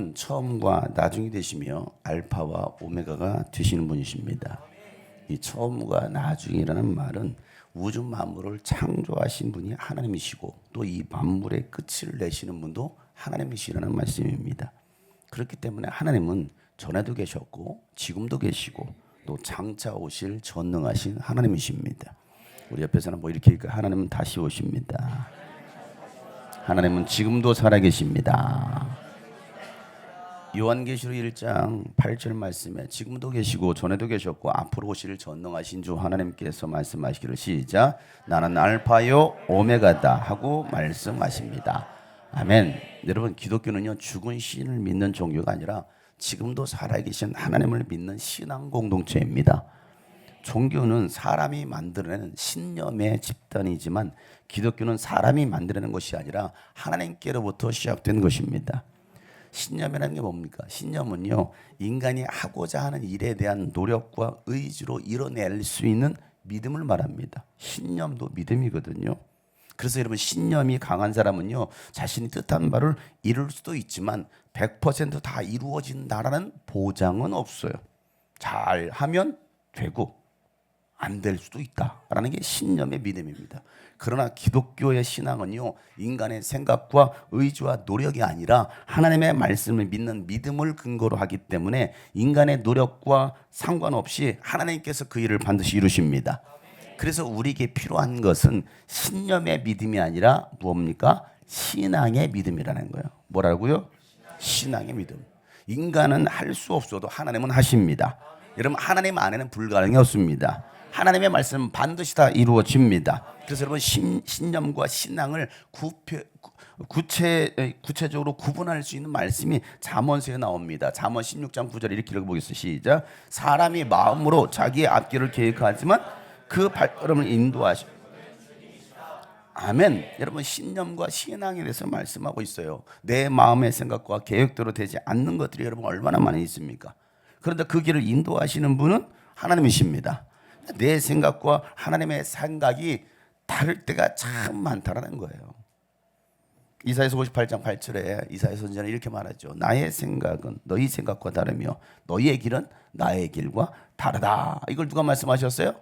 하나님은 처음과 나중이 되시며 알파와 오메가가 되시는 분이십니다. 이 처음과 나중이라는 말은 우주 만물을 창조하신 분이 하나님이시고 또 이 만물의 끝을 내시는 분도 하나님이시라는 말씀입니다. 그렇기 때문에 하나님은 전에도 계셨고 지금도 계시고 또 장차 오실 전능하신 하나님이십니다. 우리 옆에서는 뭐 이렇게 하나님은 다시 오십니다. 하나님은 지금도 살아계십니다. 요한계시록 1장 8절 말씀에 지금도 계시고 전에도 계셨고 앞으로 오실 전능하신 주 하나님께서 말씀하시기를 시작 나는 알파요 오메가다 하고 말씀하십니다. 아멘. 여러분 기독교는요 죽은 신을 믿는 종교가 아니라 지금도 살아계신 하나님을 믿는 신앙 공동체입니다. 종교는 사람이 만들어내는 신념의 집단이지만 기독교는 사람이 만들어내는 것이 아니라 하나님께로부터 시작된 것입니다. 신념이라는 게 뭡니까? 신념은요 인간이 하고자 하는 일에 대한 노력과 의지로 이뤄낼 수 있는 믿음을 말합니다. 신념도 믿음이거든요. 그래서 여러분 신념이 강한 사람은요 자신이 뜻한 바를 이룰 수도 있지만 100% 이루어진다라는 보장은 없어요. 잘하면 되고 안 될 수도 있다라는 게 신념의 믿음입니다. 그러나 기독교의 신앙은요 인간의 생각과 의지와 노력이 아니라 하나님의 말씀을 믿는 믿음을 근거로 하기 때문에 인간의 노력과 상관없이 하나님께서 그 일을 반드시 이루십니다. 그래서 우리에게 필요한 것은 신념의 믿음이 아니라 무엇입니까? 신앙의 믿음이라는 거예요. 뭐라고요? 신앙의 믿음. 인간은 할 수 없어도 하나님은 하십니다. 여러분 하나님 안에는 불가능이 없습니다. 하나님의 말씀은 반드시 다 이루어집니다. 그래서 여러분 신념과 신앙을 구체적으로 구분할 수 있는 말씀이 잠언서에 나옵니다. 잠언 16장 9절 이렇게 읽어보겠습니다. 시작. 사람이 마음으로 자기의 앞길을 계획하지만 그 발걸음을 인도하시. 아멘. 여러분 신념과 신앙에 대해서 말씀하고 있어요. 내 마음의 생각과 계획대로 되지 않는 것들이 여러분 얼마나 많이 있습니까? 그런데 그 길을 인도하시는 분은 하나님이십니다. 내 생각과 하나님의 생각이 다를 때가 참 많다라는 거예요. 이사야서 58장 8절에 이사야 선지자는 이렇게 말하죠. 나의 생각은 너희 생각과 다르며 너희의 길은 나의 길과 다르다. 이걸 누가 말씀하셨어요?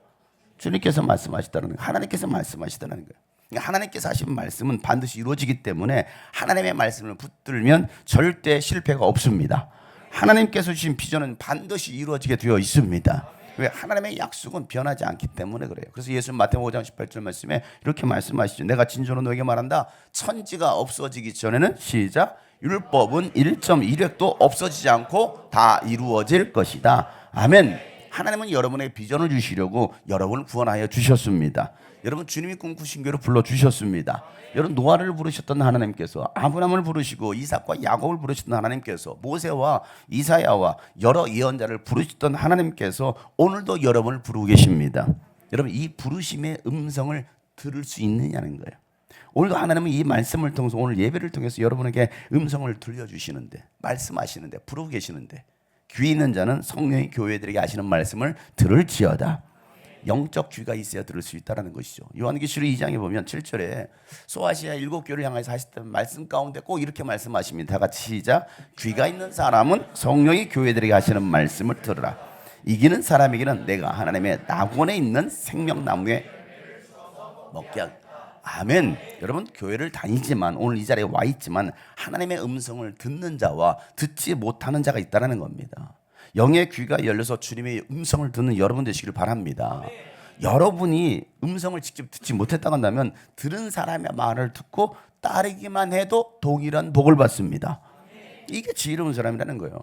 주님께서 말씀하시다는 거예요. 하나님께서 말씀하시다는 거예요. 그러니까 하나님께서 하신 말씀은 반드시 이루어지기 때문에 하나님의 말씀을 붙들면 절대 실패가 없습니다. 하나님께서 주신 비전은 반드시 이루어지게 되어 있습니다. 왜? 하나님의 약속은 변하지 않기 때문에 그래요. 그래서 예수님 마태복음 5장 18절 말씀에 이렇게 말씀하시죠. 내가 진정으로 너에게 말한다. 천지가 없어지기 전에는 시작. 율법은 1.1획도 없어지지 않고 다 이루어질 것이다. 아멘. 하나님은 여러분의 비전을 주시려고 여러분을 구원하여 주셨습니다. 여러분 주님이 꿈꾸신 교회로 불러주셨습니다. 여러분 노아를 부르셨던 하나님께서 아브라함을 부르시고 이삭과 야곱을 부르셨던 하나님께서 모세와 이사야와 여러 예언자를 부르셨던 하나님께서 오늘도 여러분을 부르고 계십니다. 여러분 이 부르심의 음성을 들을 수 있느냐는 거예요. 오늘도 하나님은 이 말씀을 통해서 오늘 예배를 통해서 여러분에게 음성을 들려주시는데 말씀하시는데 부르고 계시는데 귀 있는 자는 성령이 교회들에게 하시는 말씀을 들을지어다. 영적 귀가 있어야 들을 수 있다는 것이죠. 요한계시록 2장에 보면 7절에 소아시아 7교회를 향해서 하셨던 말씀 가운데 꼭 이렇게 말씀하십니다. 다 같이 시작. 귀가 있는 사람은 성령이 교회들에게 하시는 말씀을 들으라. 이기는 사람에게는 내가 하나님의 낙원에 있는 생명나무에 먹게 하겠다. 아멘. 여러분 교회를 다니지만 오늘 이 자리에 와 있지만 하나님의 음성을 듣는 자와 듣지 못하는 자가 있다는 겁니다. 영의 귀가 열려서 주님의 음성을 듣는 여러분 되시길 바랍니다. 여러분이 음성을 직접 듣지 못했다고 한다면 들은 사람의 말을 듣고 따르기만 해도 동일한 복을 받습니다. 이게 지혜로운 사람이라는 거예요.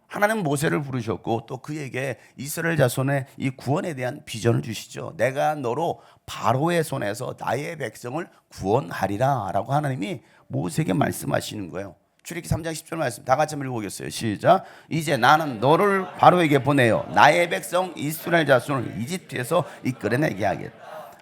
하나님은 모세를 부르셨고 또 그에게 이스라엘 자손의 이 구원에 대한 비전을 주시죠. 내가 너로 바로의 손에서 나의 백성을 구원하리라 라고 하나님이 모세에게 말씀하시는 거예요. 출애굽기 3장 10절 말씀 다 같이 한번 읽어보겠어요. 시작. 이제 나는 너를 바로에게 보내어 나의 백성 이스라엘 자손을 이집트에서 이끌어내게 하겠다.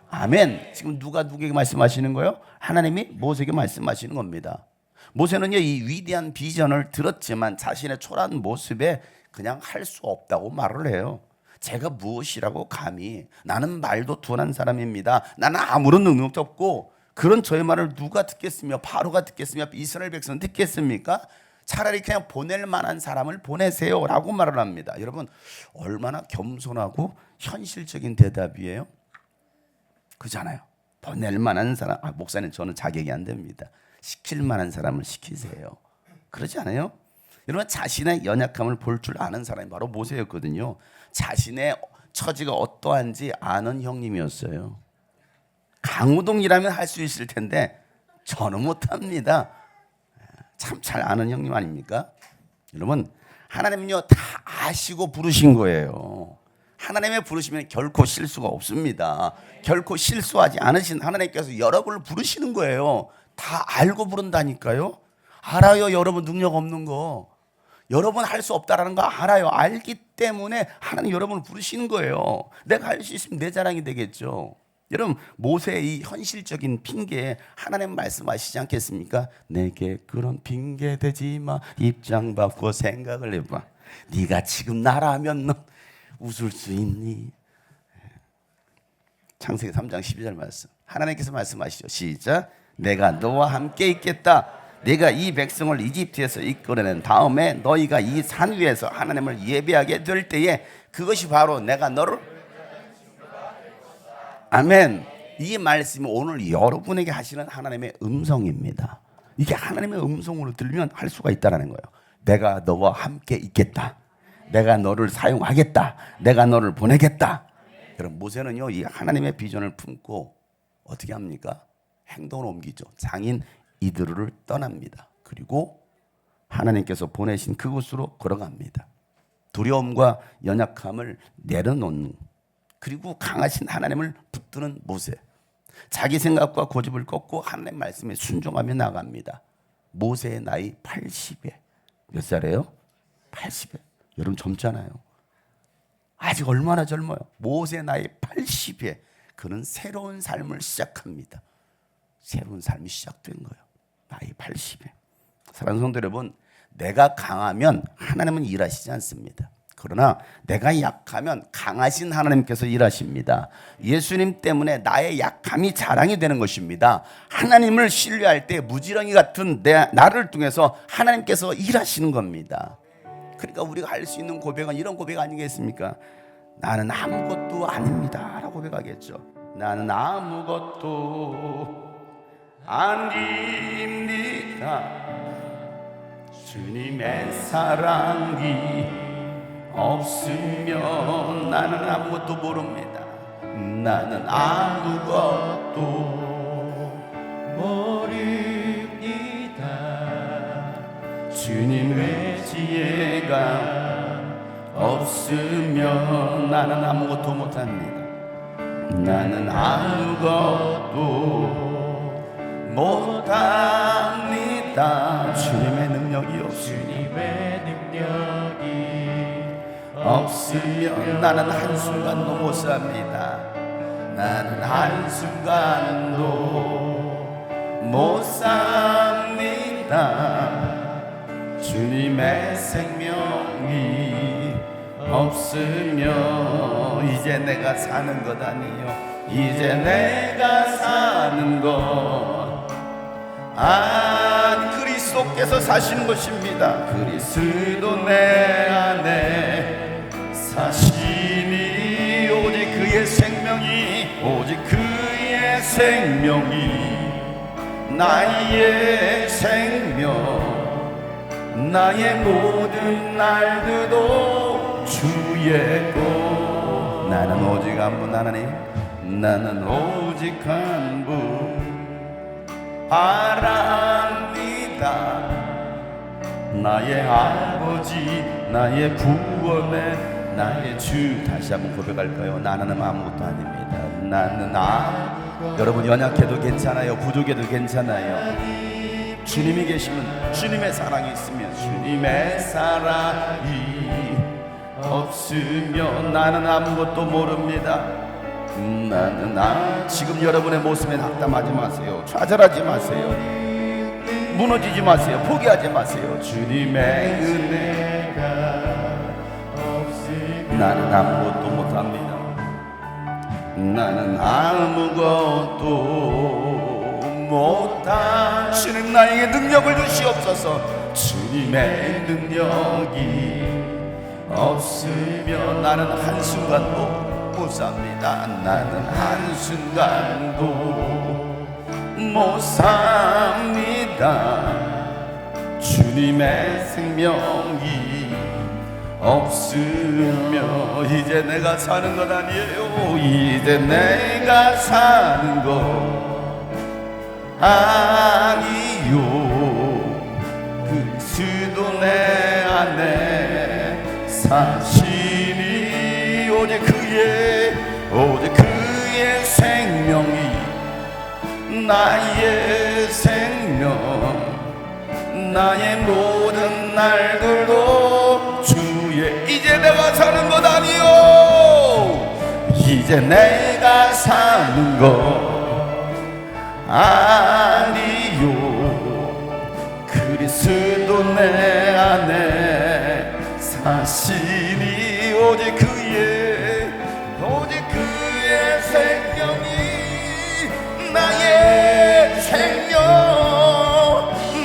아멘. 지금 누가 누구에게 말씀하시는 거예요? 하나님이 모세에게 말씀하시는 겁니다. 모세는요 이 위대한 비전을 들었지만 자신의 초라한 모습에 그냥 할 수 없다고 말을 해요. 제가 무엇이라고 감히 나는 말도 둔한 사람입니다. 나는 아무런 능력도 없고 그런 저의 말을 누가 듣겠으며 바로가 듣겠으며 이스라엘 백성은 듣겠습니까? 차라리 그냥 보낼 만한 사람을 보내세요라고 말을 합니다. 여러분, 얼마나 겸손하고 현실적인 대답이에요? 그잖아요. 보낼 만한 사람, 목사님 저는 자격이 안 됩니다. 시킬 만한 사람을 시키세요. 그러지 않아요? 여러분, 자신의 연약함을 볼 줄 아는 사람이 바로 모세였거든요. 자신의 처지가 어떠한지 아는 형님이었어요. 강호동이라면 할 수 있을 텐데 저는 못합니다. 참 잘 아는 형님 아닙니까? 여러분, 하나님은요 다 아시고 부르신 거예요. 하나님의 부르시면 결코 실수가 없습니다. 결코 실수하지 않으신 하나님께서 여러분을 부르시는 거예요. 다 알고 부른다니까요. 알아요. 여러분 능력 없는 거, 여러분 할 수 없다라는 거 알아요. 알기 때문에 하나님 여러분을 부르시는 거예요. 내가 할 수 있으면 내 자랑이 되겠죠. 여러분, 모세의 이 현실적인 핑계에 하나님 말씀하시지 않겠습니까? 내게 그런 핑계 대지 마. 입장 바꿔 생각을 해봐. 네가 지금 나라면 너 웃을 수 있니? 창세기 3장 12절 말씀, 하나님께서 말씀하시죠. 시작. 내가 너와 함께 있겠다. 내가 이 백성을 이집트에서 이끌어낸 다음에 너희가 이 산 위에서 하나님을 예배하게 될 때에 그것이 바로 내가 너를, 아멘. 이 말씀이 오늘 여러분에게 하시는 하나님의 음성입니다. 이게 하나님의 음성으로 들리면 할 수가 있다는 거예요. 내가 너와 함께 있겠다. 내가 너를 사용하겠다. 내가 너를 보내겠다. 여러분, 모세는요 이 하나님의 비전을 품고 어떻게 합니까? 행동을 옮기죠. 장인 이드르를 떠납니다. 그리고 하나님께서 보내신 그곳으로 걸어갑니다. 두려움과 연약함을 내려놓는, 그리고 강하신 하나님을 붙드는 모세. 자기 생각과 고집을 꺾고 하나님 말씀에 순종하며 나갑니다. 모세의 나이 80에 몇 살이에요? 80에. 여러분 젊잖아요. 아직 얼마나 젊어요? 모세 나이 80에 그는 새로운 삶을 시작합니다. 새로운 삶이 시작된 거예요. 나이 80에. 사랑하는 성도 여러분, 내가 강하면 하나님은 일하시지 않습니다. 그러나 내가 약하면 강하신 하나님께서 일하십니다. 예수님 때문에 나의 약함이 자랑이 되는 것입니다. 하나님을 신뢰할 때 무지렁이 같은 나를 통해서 하나님께서 일하시는 겁니다. 그러니까 우리가 할 수 있는 고백은 이런 고백 아니겠습니까? 나는 아무것도 아닙니다 라고 고백하겠죠. 나는 아무것도 아닙니다. 주님의 사랑이 없으면 나는 아무것도 모릅니다. 나는 아무것도 모릅니다. 주님의 지혜가 없으면 나는 아무것도 못합니다. 나는 아무것도 못합니다. 주님의 능력이 없으면 나는 한순간도 못 삽니다. 나는 한순간도 못 삽니다. 주님의 생명이 없으면 이제 내가 사는 것 아니요, 이제 내가 사는 것 그리스도께서 사시는 것입니다. 그리스도 내 안에 사시니 오직 그의 생명이, 오직 그의 생명이 나의 생명, 나의 모든 날들도 주의 것. 나는 오직 한 분 하나님, 나는 오직 한 분 바랍니다. 나의 아버지, 나의 구원의 나의 주. 다시 한번 고백할까요? 나는 아무것도 아닙니다. 나는 여러분 연약해도 괜찮아요. 부족해도 괜찮아요. 주님이 계시면, 주님의 사랑이 있으면, 주님의 사랑이 없으면 나는 아무것도 모릅니다. 나는 지금 여러분의 모습에 낙담하지 마세요. 좌절하지 마세요. 무너지지 마세요. 포기하지 마세요. 주님의 은혜가 없으면 나는 아무것도 못합니다. 나는 아무것도 못한 주님 나에게 능력을 주시옵소서. 주님의 능력이 없으면 나는 한순간도 못 삽니다. 나는 한순간도 못 삽니다. 주님의 생명이 없으면 이제 내가 사는 것 아니에요. 이제 내가 사는 것 아니요. 그리스도 내 안에 사시니 오직 그의 생명이 나의 생명, 나의 모든 날들도 주의. 이제 내가 사는 것 아니요. 이제 내가 사는 것 아니요. 그리스도 내 안에 사시니 오직 그의 생명이 나의 생명,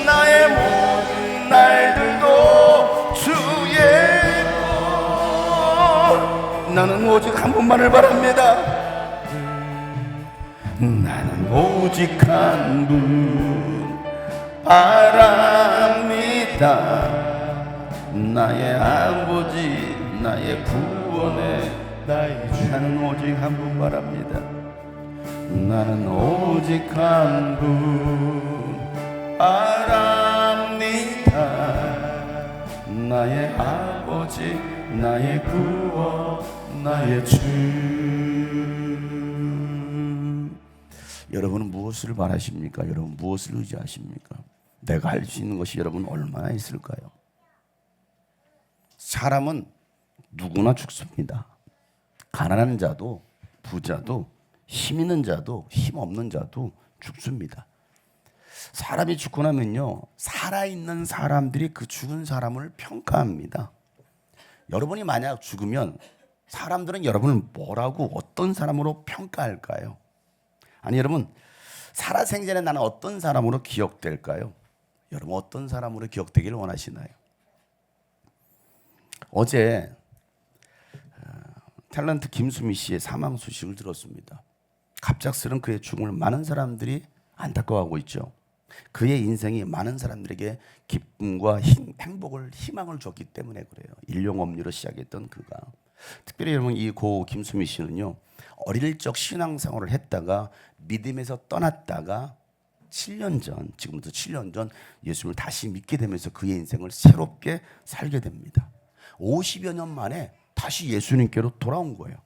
나의 모든 날들도 주의 것. 나는 오직 한 분만을 바랍니다. 나는 오직 한 분 바랍니다. 나의 아버지, 나의 구원의 나의 주. 나는 오직 한 분 바랍니다. 나는 오직 한 분 바랍니다. 나의 아버지, 나의 구원, 나의 주. 여러분은 무엇을 바라십니까? 여러분 무엇을 의지하십니까? 내가 할 수 있는 것이 여러분 얼마나 있을까요? 사람은 누구나 죽습니다. 가난한 자도 부자도 힘 있는 자도 힘 없는 자도 죽습니다. 사람이 죽고 나면요, 살아있는 사람들이 그 죽은 사람을 평가합니다. 여러분이 만약 죽으면 사람들은 여러분을 뭐라고 어떤 사람으로 평가할까요? 아니 여러분, 살아생전에 나는 어떤 사람으로 기억될까요? 여러분 어떤 사람으로 기억되기를 원하시나요? 어제 탤런트 김수미 씨의 사망 소식을 들었습니다. 갑작스런 그의 죽음을 많은 사람들이 안타까워하고 있죠. 그의 인생이 많은 사람들에게 기쁨과 행복을, 희망을 줬기 때문에 그래요. 일용업리로 시작했던 그가. 특별히 여러분 이 고 김수미 씨는요, 어릴 적 신앙생활을 했다가 믿음에서 떠났다가 7년 전, 지금부터 7년 전 예수님을 다시 믿게 되면서 그의 인생을 새롭게 살게 됩니다. 50여 년 만에 다시 예수님께로 돌아온 거예요.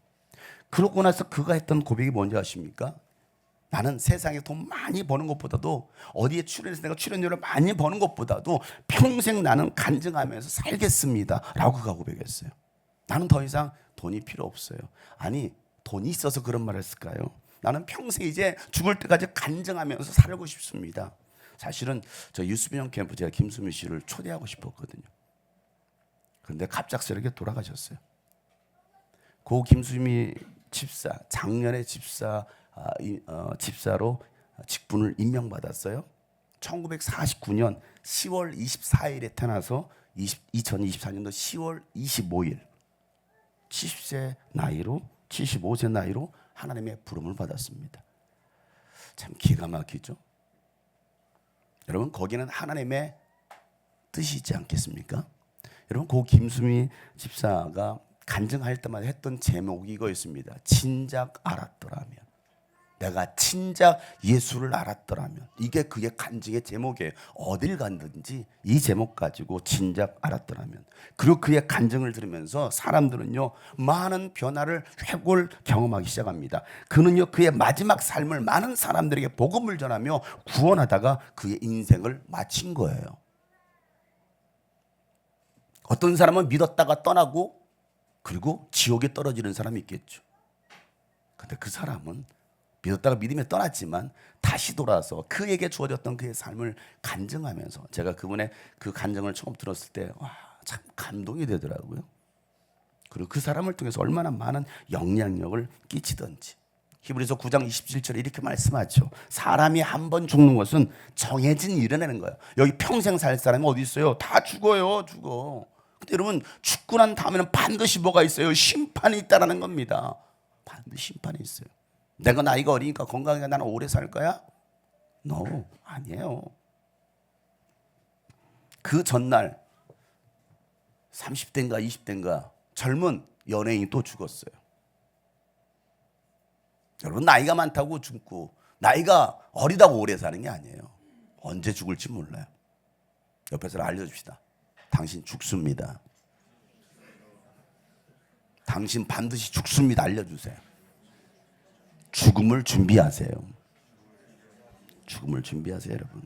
그러고 나서 그가 했던 고백이 뭔지 아십니까? 나는 세상에 돈 많이 버는 것보다도, 어디에 출연해서 내가 출연료를 많이 버는 것보다도 평생 나는 간증하면서 살겠습니다 라고 그가 고백했어요. 나는 더 이상 돈이 필요 없어요. 아니 돈이 있어서 그런 말을 했을까요? 나는 평생 이제 죽을 때까지 간증하면서 살고 싶습니다. 사실은 저 유수빈형 캠프 제가 김수미 씨를 초대하고 싶었거든요. 그런데 갑작스럽게 돌아가셨어요. 고 김수미 집사, 작년에 집사로 직분을 임명받았어요. 1949년 10월 24일에 태어나서 2024년도 10월 25일 70세 나이로 75세 나이로 하나님의 부름을 받았습니다. 참 기가 막히죠. 여러분 거기는 하나님의 뜻이 있지 않겠습니까? 여러분 고 김수미 집사가 간증할 때마다 했던 제목이 이거였습니다. 진작 알았더라면, 내가 진작 예수를 알았더라면. 이게 그의 간증의 제목이에요. 어딜 갔든지 이 제목 가지고 진작 알았더라면. 그리고 그의 간증을 들으면서 사람들은요 많은 변화를, 회복을 경험하기 시작합니다. 그는요 그의 마지막 삶을 많은 사람들에게 복음을 전하며 구원하다가 그의 인생을 마친 거예요. 어떤 사람은 믿었다가 떠나고 그리고 지옥에 떨어지는 사람이 있겠죠. 근데 그 사람은 믿었다가 믿음에 떠났지만 다시 돌아서 그에게 주어졌던 그의 삶을 간증하면서, 제가 그분의 그 간증을 처음 들었을 때 참 감동이 되더라고요. 그리고 그 사람을 통해서 얼마나 많은 영향력을 끼치던지. 히브리서 9장 27절에 이렇게 말씀하죠. 사람이 한 번 죽는 것은 정해진 일이라는 거예요. 여기 평생 살 사람이 어디 있어요? 다 죽어요. 죽어. 근데 여러분 죽고 난 다음에는 반드시 뭐가 있어요? 심판이 있다라는 겁니다. 반드시 심판이 있어요. 내가 나이가 어리니까 건강하니까 나는 오래 살 거야? No, 아니에요. 그 전날 30대인가 20대인가 젊은 연예인이 또 죽었어요. 여러분 나이가 많다고 죽고 나이가 어리다고 오래 사는 게 아니에요. 언제 죽을지 몰라요. 옆에서 알려줍시다. 당신 죽습니다. 당신 반드시 죽습니다. 알려주세요. 죽음을 준비하세요. 죽음을 준비하세요, 여러분.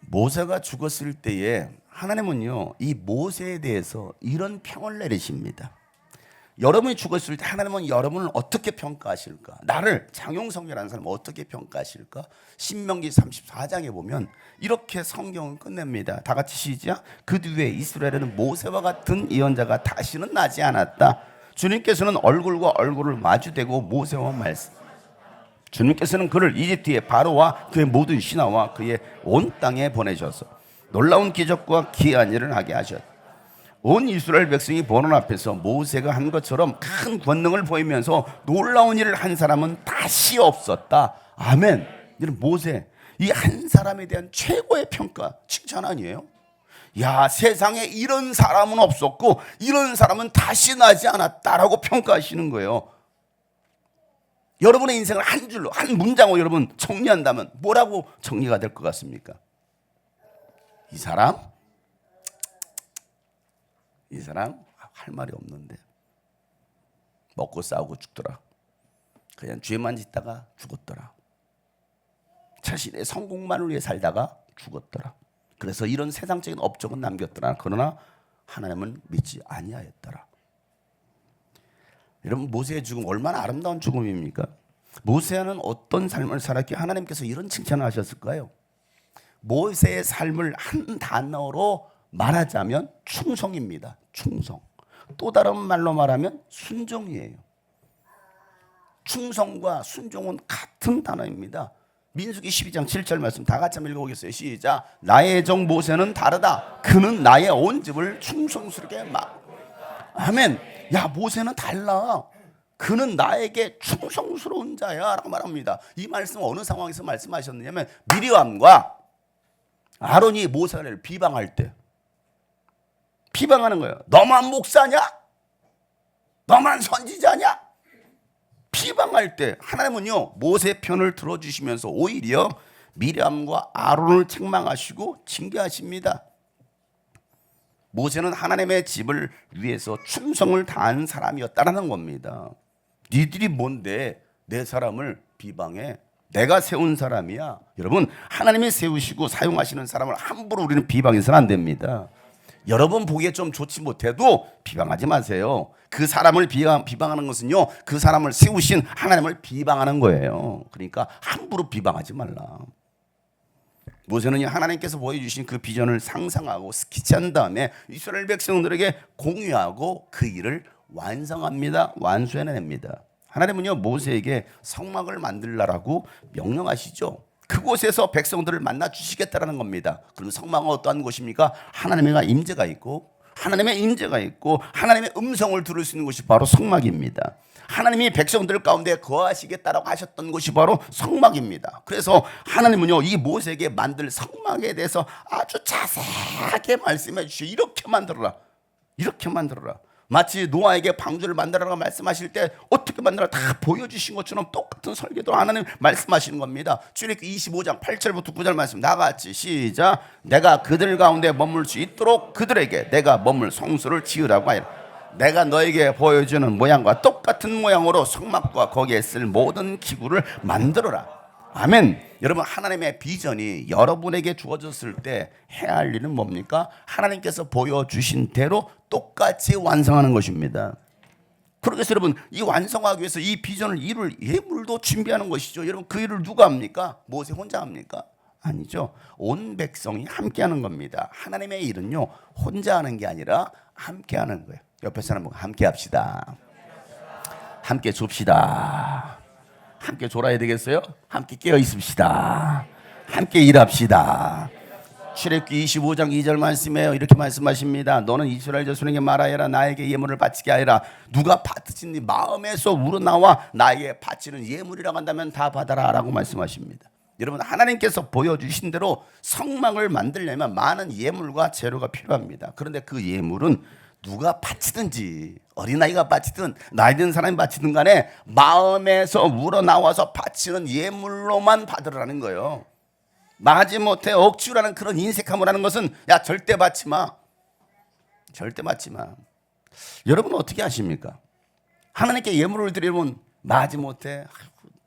모세가 죽었을 때에 하나님은요, 이 모세에 대해서 이런 평을 내리십니다. 여러분이 죽었을 때 하나님은 여러분을 어떻게 평가하실까? 나를 장용성이라는 사람을 어떻게 평가하실까? 신명기 34장에 보면 이렇게 성경을 끝냅니다. 다 같이 시작. 그 뒤에 이스라엘에는 모세와 같은 예언자가 다시는 나지 않았다. 주님께서는 얼굴과 얼굴을 마주대고 모세와 말씀. 주님께서는 그를 이집트의 바로와 그의 모든 신하와 그의 온 땅에 보내셔서 놀라운 기적과 기이한 일을 하게 하셨다. 온 이스라엘 백성이 보는 앞에서 모세가 한 것처럼 큰 권능을 보이면서 놀라운 일을 한 사람은 다시 없었다. 아멘. 이런 모세, 이 한 사람에 대한 최고의 평가, 칭찬 아니에요? 야, 세상에 이런 사람은 없었고 이런 사람은 다시 나지 않았다라고 평가하시는 거예요. 여러분의 인생을 한 줄로, 한 문장으로 여러분 정리한다면 뭐라고 정리가 될 것 같습니까? 이 사람 할 말이 없는데 먹고 싸우고 죽더라. 그냥 죄만 짓다가 죽었더라. 자신의 성공만을 위해 살다가 죽었더라. 그래서 이런 세상적인 업적은 남겼더라. 그러나 하나님은 믿지 아니하였더라. 여러분 모세의 죽음 얼마나 아름다운 죽음입니까? 모세는 어떤 삶을 살았기에 하나님께서 이런 칭찬을 하셨을까요? 모세의 삶을 한 단어로 말하자면 충성입니다. 충성. 또 다른 말로 말하면 순종이에요. 충성과 순종은 같은 단어입니다. 민수기 12장 7절 말씀 다 같이 한번 읽어보겠어요. 시작. 나의 종 모세는 다르다. 그는 나의 온 집을 충성스럽게 막. 아멘. 야, 모세는 달라. 그는 나에게 충성스러운 자야 라고 말합니다. 이 말씀 어느 상황에서 말씀하셨느냐면 미리암과 아론이 모세를 비방할 때 비방하는 거예요. 너만 목사냐? 너만 선지자냐? 비방할 때 하나님은요 모세 편을 들어주시면서 오히려 미리암과 아론을 책망하시고 징계하십니다. 모세는 하나님의 집을 위해서 충성을 다한 사람이었다라는 겁니다. 니들이 뭔데 내 사람을 비방해? 내가 세운 사람이야. 여러분 하나님이 세우시고 사용하시는 사람을 함부로 우리는 비방해서는 안 됩니다. 여러분 보기에 좀 좋지 못해도 비방하지 마세요. 그 사람을 비방하는 것은요 그 사람을 세우신 하나님을 비방하는 거예요. 그러니까 함부로 비방하지 말라. 모세는 하나님께서 보여주신 그 비전을 상상하고 스케치한 다음에 이스라엘 백성들에게 공유하고 그 일을 완성합니다. 완수해냅니다. 하나님은요 모세에게 성막을 만들라라고 명령하시죠. 그곳에서 백성들을 만나 주시겠다라는 겁니다. 그럼 성막은 어떠한 곳입니까? 하나님의 임재가 있고 하나님의 음성을 들을 수 있는 곳이 바로 성막입니다. 하나님이 백성들 가운데 거하시겠다라고 하셨던 곳이 바로 성막입니다. 그래서 하나님은요 이 모세에게 만들 성막에 대해서 아주 자세하게 말씀해 주시오. 이렇게 만들어라. 마치 노아에게 방주를 만들어라고 말씀하실 때 어떻게 만들어라 다 보여주신 것처럼 똑같은 설계도 하나님 말씀하시는 겁니다. 출애굽기 25장 8절부터 9절 말씀 나같이 시작. 내가 그들 가운데 머물 수 있도록 그들에게 내가 머물 성소를 지으라고 하여 내가 너에게 보여주는 모양과 똑같은 모양으로 성막과 거기에 쓸 모든 기구를 만들어라. 아멘. 여러분 하나님의 비전이 여러분에게 주어졌을 때 해야 할 일은 뭡니까? 하나님께서 보여주신 대로 똑같이 완성하는 것입니다. 그래서 여러분 이 완성하기 위해서 이 비전을 이룰 예물도 준비하는 것이죠. 여러분 그 일을 누가 합니까? 모세 혼자 합니까? 아니죠. 온 백성이 함께 하는 겁니다. 하나님의 일은요 혼자 하는 게 아니라 함께 하는 거예요. 옆에 사람과 함께 합시다. 함께 줍시다. 함께 졸아야 되겠어요? 함께 깨어 있읍시다. 함께 일합시다. 출애굽기 25장 2절 말씀에요. 이렇게 말씀하십니다. 너는 이스라엘 자손에게 말하여라. 나에게 예물을 바치게 하여라. 누가 바치는 네 마음에서 우러나와 나에게 바치는 예물이라고 한다면 다 받아라 라고 말씀하십니다. 여러분, 하나님께서 보여주신 대로 성막을 만들려면 많은 예물과 재료가 필요합니다. 그런데 그 예물은 누가 바치든지, 어린아이가 바치든 나이 든 사람이 바치든 간에 마음에서 우러나와서 바치는 예물로만 받으라는 거예요. 마지못해 억지로라는 그런 인색함을 하는 것은 야, 절대 받지 마. 절대 받지 마. 여러분은 어떻게 하십니까? 하나님께 예물을 드리면 마지못해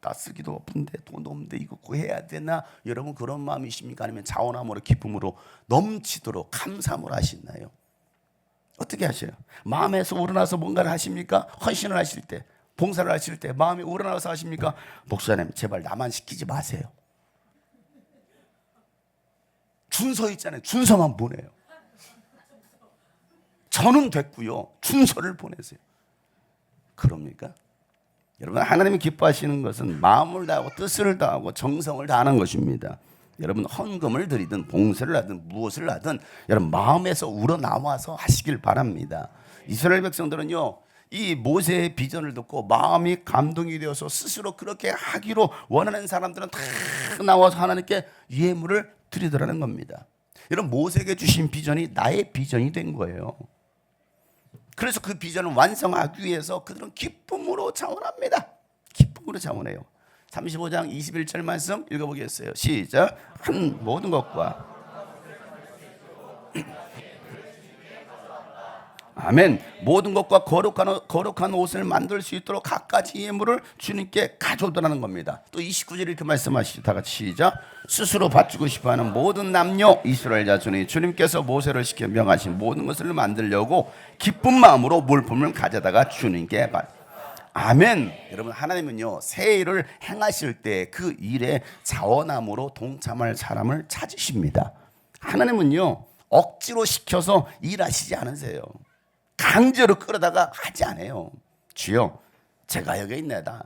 나 쓰기도 없는데 돈도 없는데 이거 해야 되나? 여러분 그런 마음이십니까? 아니면 자원함으로 기쁨으로 넘치도록 감사함으로 하시나요? 어떻게 하셔요? 마음에서 우러나서 뭔가를 하십니까? 헌신을 하실 때, 봉사를 하실 때 마음이 우러나서 하십니까? 목사님 제발 나만 시키지 마세요. 준서 있잖아요. 준서만 보내요. 저는 됐고요. 준서를 보내세요. 그럽니까? 여러분, 하나님이 기뻐하시는 것은 마음을 다하고 뜻을 다하고 정성을 다하는 것입니다. 여러분, 헌금을 드리든 봉사를 하든 무엇을 하든 여러분 마음에서 우러나와서 하시길 바랍니다. 이스라엘 백성들은요, 이 모세의 비전을 듣고 마음이 감동이 되어서 스스로 그렇게 하기로 원하는 사람들은 다 나와서 하나님께 예물을 드리더라는 겁니다. 여러분, 모세에게 주신 비전이 나의 비전이 된 거예요. 그래서 그 비전을 완성하기 위해서 그들은 기쁨으로 자원합니다. 기쁨으로 자원해요. 35장 21절 말씀 읽어보겠어요. 시작. 한 모든 것과 아멘. 모든 것과 거룩한 옷을 만들 수 있도록 갖가지 예물을 주님께 가져오더라는 겁니다. 또 29절 이렇게 말씀하시죠. 다 같이 시작. 스스로 바치고 싶어하는 모든 남녀 이스라엘 자손이 주님께서 모세를 시켜 명하신 모든 것을 만들려고 기쁜 마음으로 물품을 가져다가 주님께 아멘. 여러분, 하나님은요 새 일을 행하실 때 그 일에 자원함으로 동참할 사람을 찾으십니다. 하나님은요 억지로 시켜서 일하시지 않으세요. 강제로 끌어다가 하지 않아요. 주여 제가 여기 있나이다.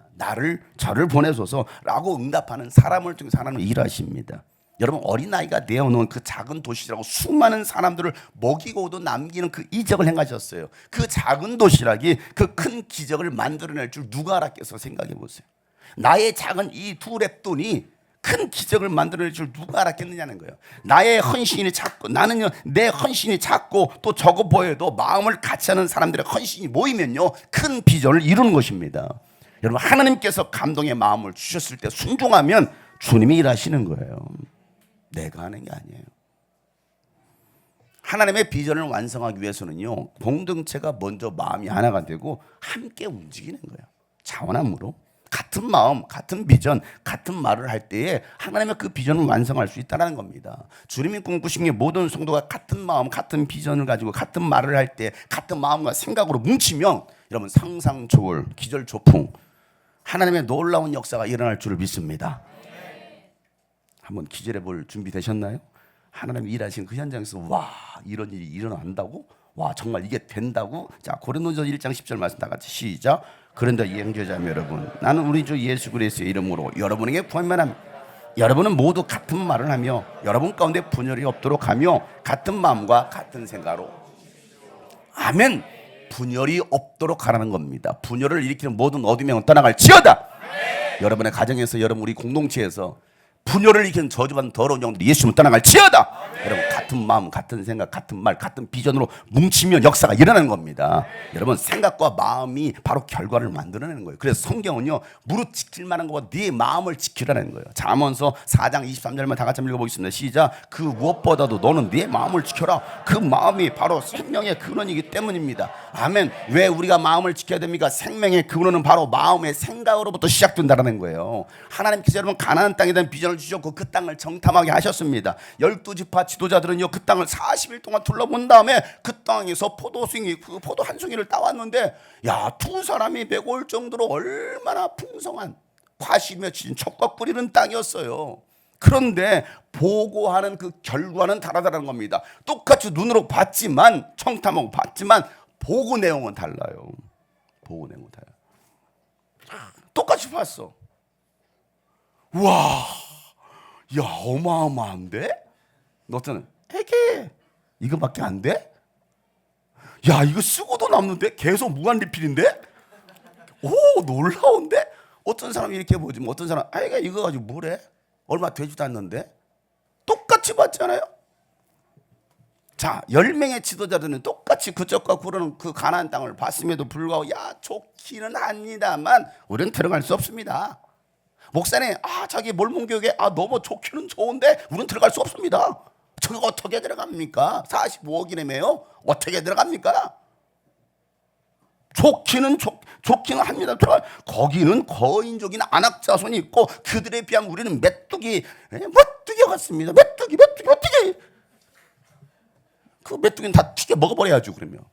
저를 보내소서라고 응답하는 사람을 통해서 하나님은 일하십니다. 여러분, 어린아이가 내어놓은 그 작은 도시락으로 수많은 사람들을 먹이고도 남기는 그 이적을 행하셨어요. 그 작은 도시락이 그 큰 기적을 만들어낼 줄 누가 알았겠어? 생각해 보세요. 나의 작은 이 두 랩돈이 큰 기적을 만들어낼 줄 누가 알았겠느냐는 거예요. 나의 헌신이 작고, 나는요 내 헌신이 작고 또 적어 보여도 마음을 같이 하는 사람들의 헌신이 모이면요 큰 비전을 이루는 것입니다. 여러분, 하나님께서 감동의 마음을 주셨을 때 순종하면 주님이 일하시는 거예요. 내가 하는 게 아니에요. 하나님의 비전을 완성하기 위해서는요 공동체가 먼저 마음이 하나가 되고 함께 움직이는 거예요. 자원함으로 같은 마음, 같은 비전, 같은 말을 할 때에 하나님의 그 비전을 완성할 수 있다는 겁니다. 주님이 꿈꾸신 게 모든 성도가 같은 마음, 같은 비전을 가지고 같은 말을 할 때 같은 마음과 생각으로 뭉치면 여러분 상상초월, 기절초풍, 하나님의 놀라운 역사가 일어날 줄을 믿습니다. 한번 기절해 볼 준비 되셨나요? 하나님이 일하시는 그 현장에서 와 이런 일이 일어난다고? 와 정말 이게 된다고? 자, 고린도전서 1장 10절 말씀 다 같이 시작. 그런데 형제자매 여러분, 나는 우리 주 예수 그리스도의 이름으로 여러분에게 구하기만 합니다. 여러분은 모두 같은 말을 하며 여러분 가운데 분열이 없도록 하며 같은 마음과 같은 생각으로 아멘. 분열이 없도록 하라는 겁니다. 분열을 일으키는 모든 어둠의 영은 떠나갈지어다. 여러분의 가정에서, 여러분 우리 공동체에서 분열을 일으키는 저주받은 더러운 영들이 예수님을 떠나갈지어다. 여러분 같은 마음, 같은 생각, 같은 말, 같은 비전으로 뭉치면 역사가 일어나는 겁니다. 여러분 생각과 마음이 바로 결과를 만들어내는 거예요. 그래서 성경은요 무릇 지킬 만한 것과 네 마음을 지키라는 거예요. 잠언서 4장 23절만 다 같이 한번 읽어보겠습니다. 시작. 그 무엇보다도 너는 네 마음을 지켜라. 그 마음이 바로 생명의 근원이기 때문입니다. 아멘. 왜 우리가 마음을 지켜야 됩니까? 생명의 근원은 바로 마음의 생각으로부터 시작된다는 거예요. 하나님께서 여러분 가나안 땅에 대한 비전을 주셨고 그 땅을 정탐하게 하셨습니다. 12지파 지도자들은요 그 땅을 40일 동안 둘러본 다음에 그 땅에서 그 포도 한 송이를 따왔는데 야, 두 사람이 메고 올 정도로 얼마나 풍성한 과실이 맺힌 젖과 뿌리는 땅이었어요. 그런데 보고하는 그 결과는 다르다는 겁니다. 똑같이 눈으로 봤지만, 청탐하고 봤지만 보고 내용은 달라요. 보고 내용은 달라요. 똑같이 봤어. 와, 야 어마어마한데? 너한테는 에게 이거밖에 안 돼? 야 이거 쓰고도 남는데? 계속 무한 리필인데? 오 놀라운데? 어떤 사람이 이렇게 보지 뭐 어떤 사람 아이가 이거 가지고 뭐래? 얼마 되지도 않는데? 똑같이 봤잖아요. 자 10명의 지도자들은 똑같이 그쪽과 구르는 그 가나안 땅을 봤음에도 불구하고 야 좋기는 합니다만 우리는 들어갈 수 없습니다. 목사님 자기 몰몬교육에 너무 좋기는 좋은데 우리는 들어갈 수 없습니다. 저거 어떻게 들어갑니까? 45억이라며요. 어떻게 들어갑니까? 좋기는 합니다. 거기는 거인족인 안악자손이 있고 그들에 비하면 우리는 메뚜기 같습니다. 메뚜기 그 메뚜기는 다 튀겨 먹어버려야죠. 그러면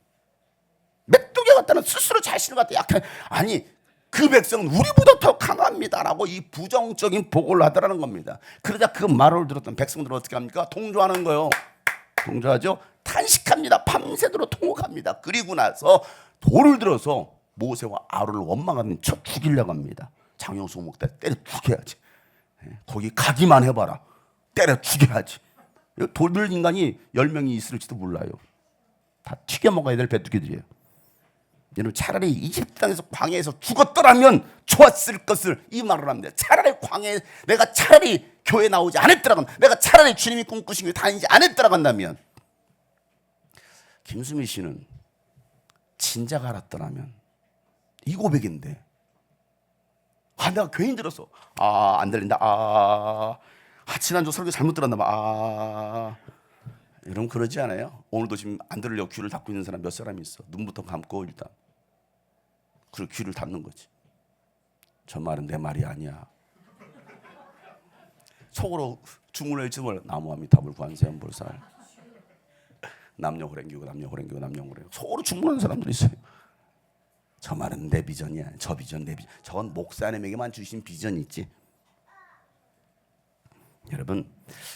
메뚜기 같다는 스스로 자신을 갖다 약한 아니 그 백성은 우리보다 더 강합니다라고 이 부정적인 보고를 하더라는 겁니다. 그러자 그 말을 들었던 백성들은 어떻게 합니까? 동조하는 거예요. 동조하죠. 탄식합니다. 밤새도록 통곡합니다. 그리고 나서 돌을 들어서 모세와 아론을 원망하는 쳐 죽이려고 합니다. 장영수 목대 때려 죽여야지. 거기 가기만 해봐라. 때려 죽여야지. 돌들 인간이 10명이 있을지도 몰라요. 다 튀겨 먹어야 될 베뚜기들이에요. 여러분 차라리 이집트 땅에서 광야에서 죽었더라면 좋았을 것을 이 말을 합니다. 차라리 광야에 내가 차라리 교회 나오지 않았더라면 내가 차라리 주님이 꿈꾸신 교회 다니지 않았더라면 김수미 씨는 진작 알았더라면 이 고백인데 내가 괜히 들었어. 안 들린다. 지난주 설교 잘못 들었나 봐. 여러분 그러지 않아요? 오늘도 지금 안 들으려고 귀를 닫고 있는 사람 몇 사람이 있어. 눈부터 감고 일단 그리고 귀를 닫는 거지. 저 말은 내 말이 아니야. 속으로 주문할지 몰라. 나무아미 답을 관세음보살 남녀호랭교고 속으로 주문하는 사람들이 있어요. 저 말은 내 비전이야. 저 비전 내 비전. 저건 목사님에게만 주신 비전이 있지. 여러분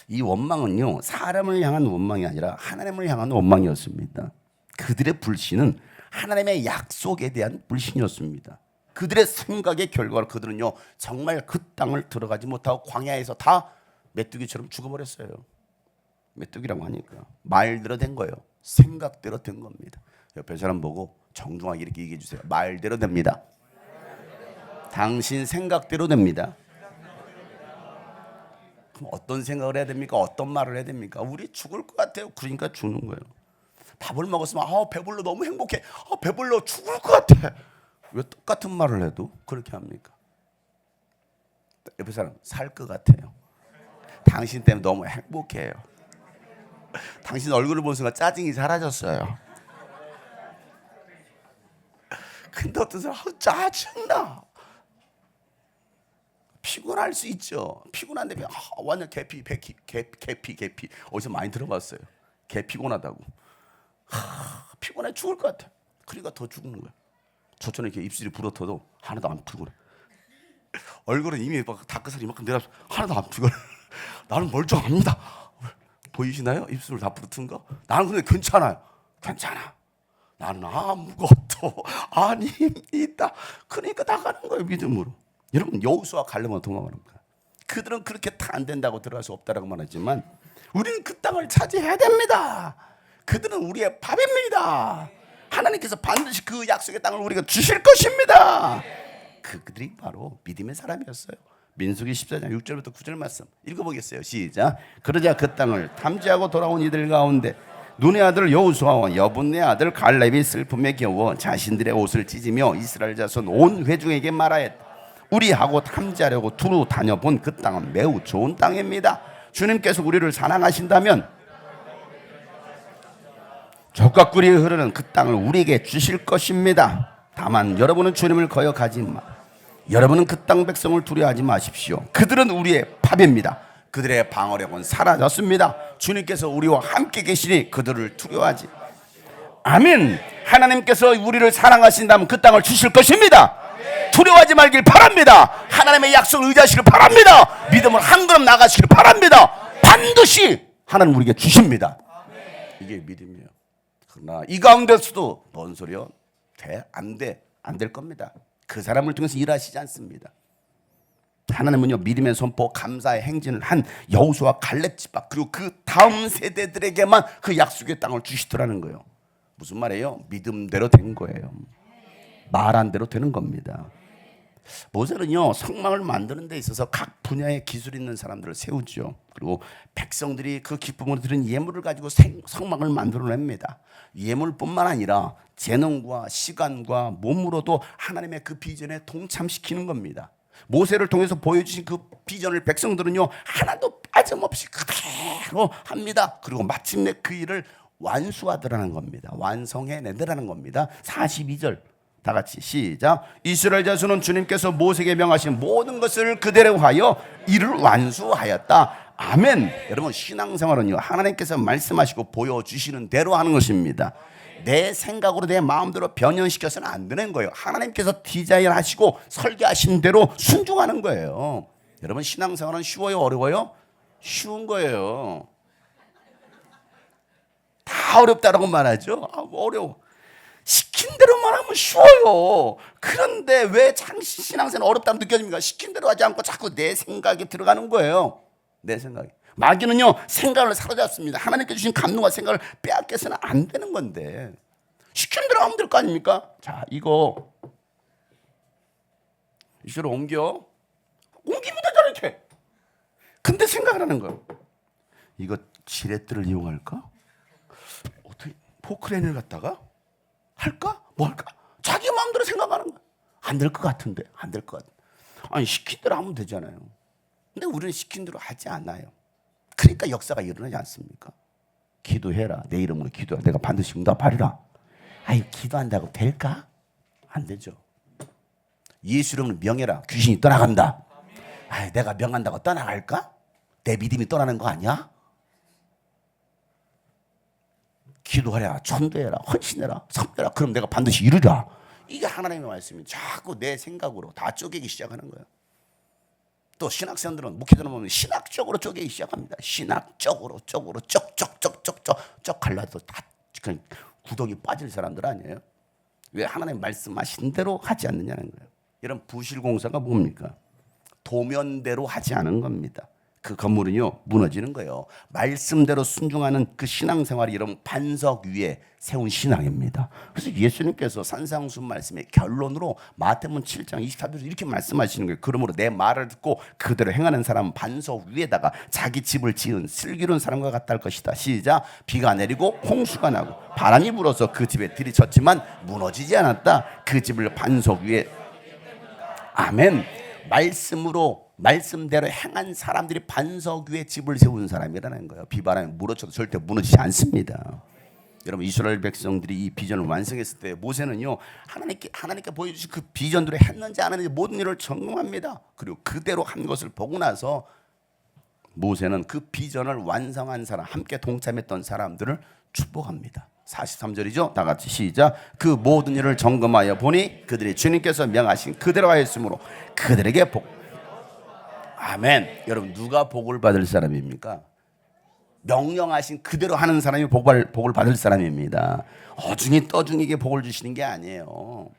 이 원망은요 사람을 향한 원망이 아니라 하나님을 향한 원망이었습니다. 그들의 불신은 하나님의 약속에 대한 불신이었습니다. 그들의 생각의 결과로 그들은요 정말 그 땅을 들어가지 못하고 광야에서 다 메뚜기처럼 죽어버렸어요. 메뚜기라고 하니까 말대로 된 거예요. 생각대로 된 겁니다. 옆에 사람 보고 정중하게 이렇게 얘기해 주세요. 말대로 됩니다. 당신 생각대로 됩니다. 그럼 어떤 생각을 해야 됩니까? 어떤 말을 해야 됩니까? 우리 죽을 것 같아요. 그러니까 죽는 거예요. 밥을 먹었으면 배불러 너무 행복해. 배불러 죽을 것 같아. 왜 똑같은 말을 해도 그렇게 합니까? 옆에 사람 살 것 같아요. 당신 때문에 너무 행복해요. 당신 얼굴을 본 순간 짜증이 사라졌어요. 근데 어떤 사람 짜증나. 피곤할 수 있죠. 피곤한데 완전 개피. 어디서 많이 들어봤어요. 개 피곤하다고. 피곤해 죽을 것 같아. 그러니까 더 죽는 거야. 저처럼 이렇게 입술이 부러터도 하나도 안 피곤해. 얼굴은 이미 막 다크살이 이만큼 내려서 하나도 안 피곤해. 나는 멀쩡합니다. 보이시나요? 입술을 다 부러뜨는 거? 나는 근데 괜찮아요. 괜찮아. 나는 아무것도 아닙니다. 그러니까 나가는 거예요. 믿음으로. 여러분 여호수아 갈렙은 어떻게 말합니까? 그들은 그렇게 다 안 된다고 들어갈 수 없다라고 말하지만 우리는 그 땅을 차지해야 됩니다. 그들은 우리의 밥입니다. 하나님께서 반드시 그 약속의 땅을 우리가 주실 것입니다. 그들이 바로 믿음의 사람이었어요. 민수기 14장 6절부터 9절 말씀 읽어보겠어요. 시작. 그러자 그 땅을 탐지하고 돌아온 이들 가운데 눈의 아들 여호수아와 여분의 아들 갈렙이 슬픔에 겨워 자신들의 옷을 찢으며 이스라엘 자손 온 회중에게 말하였다. 우리하고 탐지하려고 두루 다녀본 그 땅은 매우 좋은 땅입니다. 주님께서 우리를 사랑하신다면 젖과 꿀이 흐르는 그 땅을 우리에게 주실 것입니다. 다만 여러분은 주님을 거역하지 마. 여러분은 그 땅 백성을 두려워하지 마십시오. 그들은 우리의 밥입니다. 그들의 방어력은 사라졌습니다. 주님께서 우리와 함께 계시니 그들을 두려워하지. 아멘. 하나님께서 우리를 사랑하신다면 그 땅을 주실 것입니다. 두려워하지 말길 바랍니다. 하나님의 약속을 의지하시길 바랍니다. 믿음을 한 걸음 나가시길 바랍니다. 반드시 하나님 우리에게 주십니다. 이게 믿음이에요. 그러나 이 가운데서도 뭔 소리요? 안 될 겁니다. 그 사람을 통해서 일하시지 않습니다. 하나님은요, 믿음의 선포, 감사의 행진을 한 여호수아 갈렙 집안 그리고 그 다음 세대들에게만 그 약속의 땅을 주시더라는 거예요. 무슨 말이에요? 믿음대로 된 거예요. 말한 대로 되는 겁니다. 모세는요, 성막을 만드는 데 있어서 각 분야의 기술 있는 사람들을 세우죠. 그리고 백성들이 그 기쁨으로 드린 예물을 가지고 성막을 만들어냅니다. 예물뿐만 아니라 재능과 시간과 몸으로도 하나님의 그 비전에 동참시키는 겁니다. 모세를 통해서 보여주신 그 비전을 백성들은요, 하나도 빠짐없이 그대로 합니다. 그리고 마침내 그 일을 완수하더라는 겁니다. 완성해내더라는 겁니다. 42절 다 같이 시작. 이스라엘 자손은 주님께서 모세에게 명하신 모든 것을 그대로 하여 이를 완수하였다. 아멘. 여러분, 신앙생활은요, 하나님께서 말씀하시고 보여주시는 대로 하는 것입니다. 내 생각으로 내 마음대로 변형시켜서는 안 되는 거예요. 하나님께서 디자인하시고 설계하신 대로 순종하는 거예요. 여러분, 신앙생활은 쉬워요, 어려워요? 쉬운 거예요. 다 어렵다라고 말하죠. 어려워. 시킨 대로만 하면 쉬워요. 그런데 왜 신앙생활 어렵다고 느껴집니까? 시킨 대로 하지 않고 자꾸 내 생각이 들어가는 거예요. 내 생각이. 마귀는요, 생각을 사로잡습니다. 하나님께 주신 감동과 생각을 빼앗겨서는 안 되는 건데 시킨 대로 하면 될 거 아닙니까? 자, 이거 이쪽으로 옮기면 되잖아 이렇게. 근데 생각을 하는 거예요. 이거 지렛대를 이용할까? 어떻게 포크레인을 갖다가 할까? 뭐 할까? 자기 마음대로 생각하는 거야. 안 될 것 같은데, 안 될 것 같은데. 아니, 시킨 대로 하면 되잖아요. 근데 우리는 시킨 대로 하지 않아요. 그러니까 역사가 일어나지 않습니까? 기도해라. 내 이름으로 기도해. 내가 반드시 응답하리라. 아니, 기도한다고 될까? 안 되죠. 예수 이름으로 명해라. 귀신이 떠나간다. 아니, 내가 명한다고 떠나갈까? 내 믿음이 떠나는 거 아니야? 기도하라, 전도해라, 헌신해라, 섬겨라. 그럼 내가 반드시 이루라. 이게 하나님의 말씀이 자꾸 내 생각으로 다 쪼개기 시작하는 거예요. 또 신학생들은 목회자들 보면 신학적으로 쪼개기 시작합니다. 신학적으로 쩍 갈라서 다 구덩이 빠질 사람들 아니에요? 왜 하나님 말씀하신 대로 하지 않느냐는 거예요. 이런 부실공사가 뭡니까? 도면대로 하지 않은 겁니다. 그 건물은요, 무너지는 거예요. 말씀대로 순종하는 그 신앙생활이 여러분 반석 위에 세운 신앙입니다. 그래서 예수님께서 산상순 말씀의 결론으로 마태복음 7장 24절에서 이렇게 말씀하시는 거예요. 그러므로 내 말을 듣고 그대로 행하는 사람은 반석 위에다가 자기 집을 지은 슬기로운 사람과 같다 할 것이다. 시작. 비가 내리고 홍수가 나고 바람이 불어서 그 집에 들이쳤지만 무너지지 않았다. 그 집을 반석 위에. 아멘. 말씀대로 행한 사람들이 반석 위에 집을 세운 사람이라는 거예요. 비바람에 물어쳐도 절대 무너지지 않습니다. 여러분, 이스라엘 백성들이 이 비전을 완성했을 때 모세는요, 하나님께 보여주신 그 비전대로 했는지 안 했는지 모든 일을 점검합니다. 그리고 그대로 한 것을 보고 나서 모세는 그 비전을 완성한 사람, 함께 동참했던 사람들을 축복합니다. 43절이죠. 다 같이 시작. 그 모든 일을 점검하여 보니 그들이 주님께서 명하신 그대로 하였으므로 그들에게 복. 아멘. 여러분, 누가 복을 받을 사람입니까? 명령하신 그대로 하는 사람이 복을 받을 사람입니다. 어중이 떠중이게 복을 주시는 게 아니에요.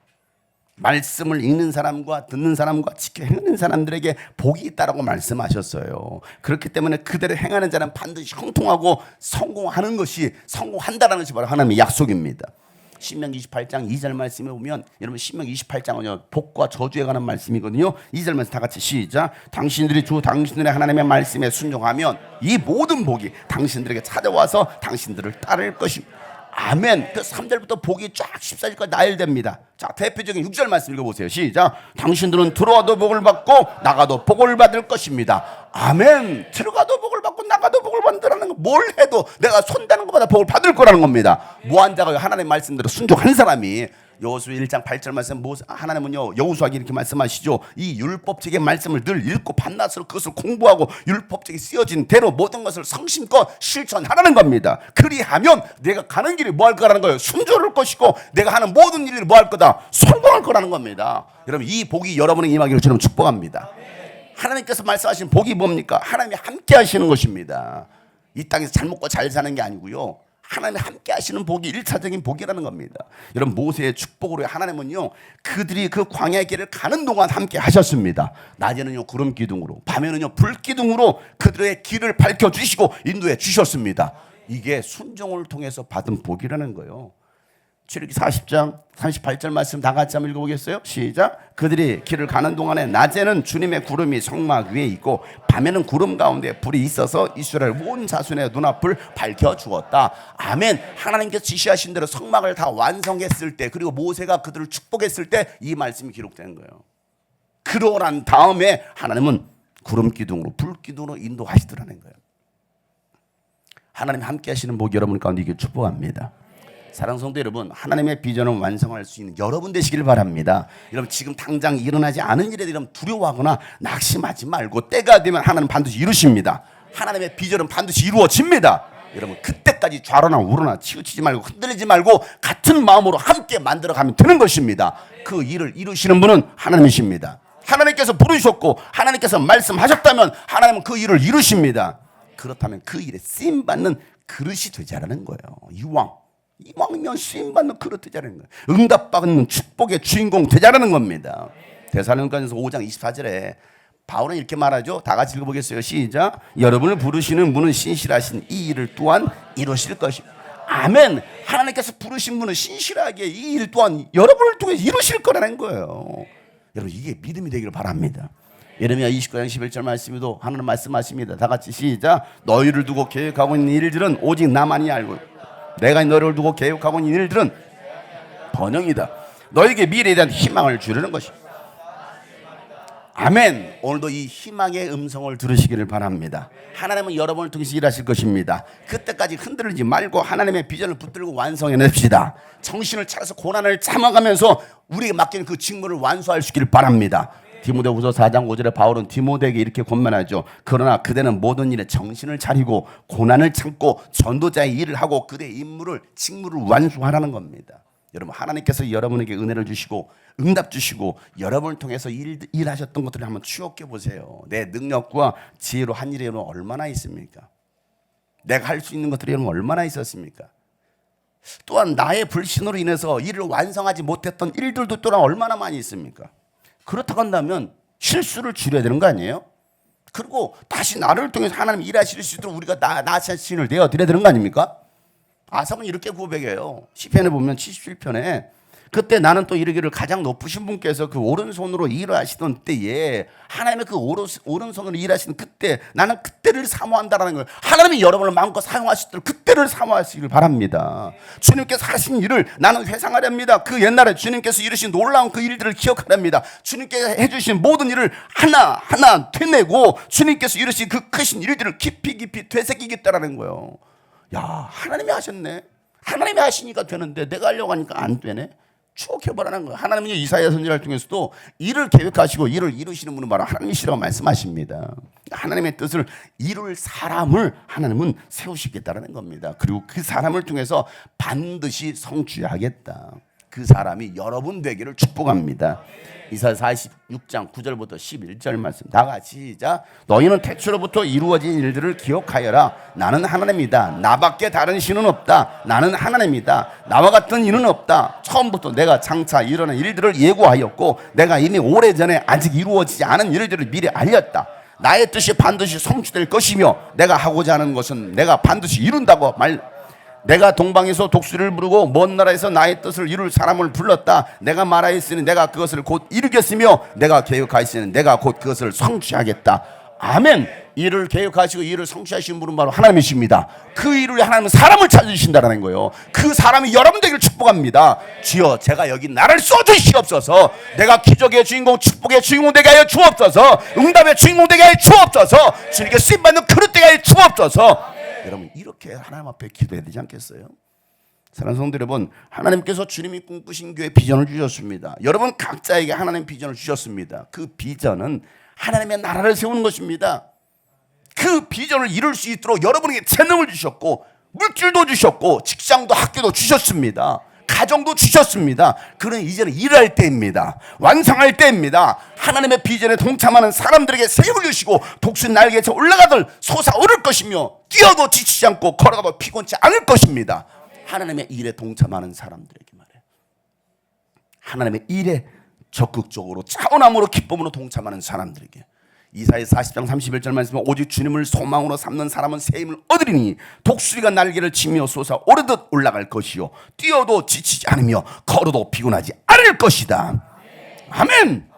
말씀을 읽는 사람과 듣는 사람과 지켜 행하는 사람들에게 복이 있다라고 말씀하셨어요. 그렇기 때문에 그대로 행하는 자는 반드시 형통하고 성공하는 것이, 성공한다라는 것이 바로 하나님의 약속입니다. 신명기 28장 2절 말씀에 보면, 여러분 신명기 28장은요 복과 저주에 관한 말씀이거든요. 2절 말씀 다 같이 시작. 당신들이 주 당신들의 하나님의 말씀에 순종하면 이 모든 복이 당신들에게 찾아와서 당신들을 따를 것입니다. 아멘. 그 3절부터 복이 쫙 14절까지 나열됩니다. 자, 대표적인 6절 말씀 읽어보세요. 시작. 당신들은 들어와도 복을 받고 나가도 복을 받을 것입니다. 아멘. 들어가도 복을 받고 나가도 복을 받는다는 거, 뭘 해도 내가 손대는 것보다 복을 받을 거라는 겁니다. 무한 자가 하나님의 말씀대로 순종한 사람이, 여호수아 1장 8절 말씀, 하나님은요 여호수아에게 이렇게 말씀하시죠. 이 율법책의 말씀을 늘 읽고 반나스로 그것을 공부하고 율법책이 쓰여진 대로 모든 것을 성심껏 실천하라는 겁니다. 그리하면 내가 가는 길이 뭐 할 거라는 거예요? 순조로울 것이고 내가 하는 모든 일이 뭐 할 거다? 성공할 거라는 겁니다. 여러분, 이 복이 여러분에게 임하기를 저는 축복합니다. 하나님께서 말씀하신 복이 뭡니까? 하나님이 함께 하시는 것입니다. 이 땅에서 잘 먹고 잘 사는 게 아니고요, 하나님이 함께 하시는 복이 1차적인 복이라는 겁니다. 여러분, 모세의 축복으로 하나님은요, 그들이 그 광야의 길을 가는 동안 함께 하셨습니다. 낮에는요 구름 기둥으로, 밤에는요 불 기둥으로 그들의 길을 밝혀주시고 인도해 주셨습니다. 이게 순종을 통해서 받은 복이라는 거예요. 출애굽기 40장 38절 말씀 다 같이 한번 읽어보겠어요? 시작. 그들이 길을 가는 동안에 낮에는 주님의 구름이 성막 위에 있고 밤에는 구름 가운데 불이 있어서 이스라엘 온 자손의 눈앞을 밝혀주었다. 아멘. 하나님께서 지시하신 대로 성막을 다 완성했을 때, 그리고 모세가 그들을 축복했을 때 이 말씀이 기록된 거예요. 그러고 난 다음에 하나님은 구름 기둥으로 불 기둥으로 인도하시더라는 거예요. 하나님 함께 하시는 복 여러분 가운데 이게 축복합니다. 사랑하는 성도 여러분, 하나님의 비전을 완성할 수 있는 여러분 되시길 바랍니다. 여러분, 지금 당장 일어나지 않은 일에 대해 두려워하거나 낙심하지 말고, 때가 되면 하나님 반드시 이루십니다. 하나님의 비전은 반드시 이루어집니다. 여러분, 그때까지 좌로나 우로나 치우치지 말고 흔들리지 말고 같은 마음으로 함께 만들어가면 되는 것입니다. 그 일을 이루시는 분은 하나님이십니다. 하나님께서 부르셨고 하나님께서 말씀하셨다면 하나님은 그 일을 이루십니다. 그렇다면 그 일에 쓰임받는 그릇이 되자라는 거예요. 이왕이면 쓰임받는 그릇 되자라는 거예요. 응답받는 축복의 주인공 되자라는 겁니다. 데살로니가전서 5장 24절에 바울은 이렇게 말하죠. 다 같이 읽어보겠어요. 시작. 여러분을 부르시는 분은 신실하신 이 일을 또한 이루실 것입니다. 아멘. 하나님께서 부르신 분은 신실하게 이 일 또한 여러분을 통해 이루실 거라는 거예요. 여러분, 이게 믿음이 되기를 바랍니다. 예레미야 29장 11절 말씀에도 하나님 말씀하십니다. 다 같이 시작. 너희를 두고 계획하고 있는 일들은 오직 나만이 알고, 내가 너희를 두고 계획하고 있는 일들은 번영이다. 너에게 미래에 대한 희망을 주려는 것입니다. 아멘. 오늘도 이 희망의 음성을 들으시기를 바랍니다. 하나님은 여러분을 통해서 일하실 것입니다. 그때까지 흔들리지 말고 하나님의 비전을 붙들고 완성해냅시다. 정신을 차려서 고난을 참아가면서 우리에게 맡기는 그 직무를 완수할 수 있기를 바랍니다. 디모데후서 4장 5절에 바울은 디모데에게 이렇게 권면하죠. 그러나 그대는 모든 일에 정신을 차리고 고난을 참고 전도자의 일을 하고 그대의 임무를 직무를 완수하라는 겁니다. 여러분, 하나님께서 여러분에게 은혜를 주시고 응답 주시고 여러분을 통해서 일하셨던 것들을 한번 추억해 보세요. 내 능력과 지혜로 한 일이 얼마나 있습니까? 내가 할 수 있는 것들이 얼마나 있었습니까? 또한 나의 불신으로 인해서 일을 완성하지 못했던 일들도 또한 얼마나 많이 있습니까? 그렇다고 한다면 실수를 줄여야 되는 거 아니에요? 그리고 다시 나를 통해서 하나님 일하실 수 있도록 우리가 나 자신을 내어드려야 되는 거 아닙니까? 아삽은 이렇게 고백해요. 시편에 보면 77편에 그때 나는 또 이르기를 가장 높으신 분께서 그 오른손으로 일하시던 때에, 하나님의 그 오른손으로 일하시는 그때, 나는 그때를 사모한다라는 거예요. 하나님이 여러분을 마음껏 사용하시도록 그때를 사모하시길 바랍니다. 주님께서 하신 일을 나는 회상하렵니다. 그 옛날에 주님께서 이루신 놀라운 그 일들을 기억하렵니다. 주님께서 해주신 모든 일을 하나하나 되뇌고 주님께서 이루신 그 크신 일들을 깊이 되새기겠다라는 거예요. 야, 하나님이 하셨네. 하나님이 하시니까 되는데 내가 하려고 하니까 안 되네. 추억해보라는 거예요. 하나님은 이사야 선지자를 통해서도 일을 계획하시고 일을 이루시는 분은 바로 하나님이시라고 말씀하십니다. 하나님의 뜻을 이룰 사람을 하나님은 세우시겠다는 겁니다. 그리고 그 사람을 통해서 반드시 성취하겠다. 그 사람이 여러분 되기를 축복합니다. 이사야 46장 9절부터 11절 말씀 다 같이 시작. 너희는 태초로부터 이루어진 일들을 기억하여라. 나는 하나님이다. 나밖에 다른 신은 없다. 나는 하나님이다. 나와 같은 이는 없다. 처음부터 내가 장차 일어난 일들을 예고하였고 내가 이미 오래전에 아직 이루어지지 않은 일들을 미리 알렸다. 나의 뜻이 반드시 성취될 것이며 내가 하고자 하는 것은 내가 반드시 이룬다고 내가 동방에서 독수리를 부르고 먼 나라에서 나의 뜻을 이룰 사람을 불렀다. 내가 말하였으니 내가 그것을 곧 이루겠으며 내가 계획하였으니 내가 곧 그것을 성취하겠다. 아멘. 일을 계획하시고 일을 성취하시는 분은 바로 하나님이십니다. 그 일을 하나님은 사람을 찾으신다는 거예요. 그 사람이 여러분 되기를 축복합니다. 주여, 제가 여기 나를 써주시옵소서. 내가 기적의 주인공, 축복의 주인공 되게 하여 주옵소서. 응답의 주인공 되게 하여 주옵소서. 주님께 쓰임받는 그릇 되게 하여 주옵소서. 여러분, 이렇게 하나님 앞에 기도해야 되지 않겠어요? 사랑하는 성도 여러분, 하나님께서 주님이 꿈꾸신 교회 비전을 주셨습니다. 여러분 각자에게 하나님 비전을 주셨습니다. 그 비전은 하나님의 나라를 세우는 것입니다. 그 비전을 이룰 수 있도록 여러분에게 재능을 주셨고 물질도 주셨고 직장도 학교도 주셨습니다. 가정도 주셨습니다. 그러니 이제는 일할 때입니다. 완성할 때입니다. 하나님의 비전에 동참하는 사람들에게 세움을 주시고 독수리 날개에서 올라가들 솟아오를 것이며 뛰어도 지치지 않고 걸어가도 피곤치 않을 것입니다. 하나님의 일에 동참하는 사람들에게 말해요. 하나님의 일에 적극적으로 차원함으로 기쁨으로 동참하는 사람들에게. 이사야 40장 31절 말씀은 오직 주님을 소망으로 삼는 사람은 새 힘을 얻으리니 독수리가 날개를 치며 솟아 오르듯 올라갈 것이요 뛰어도 지치지 않으며 걸어도 피곤하지 않을 것이다. 아멘.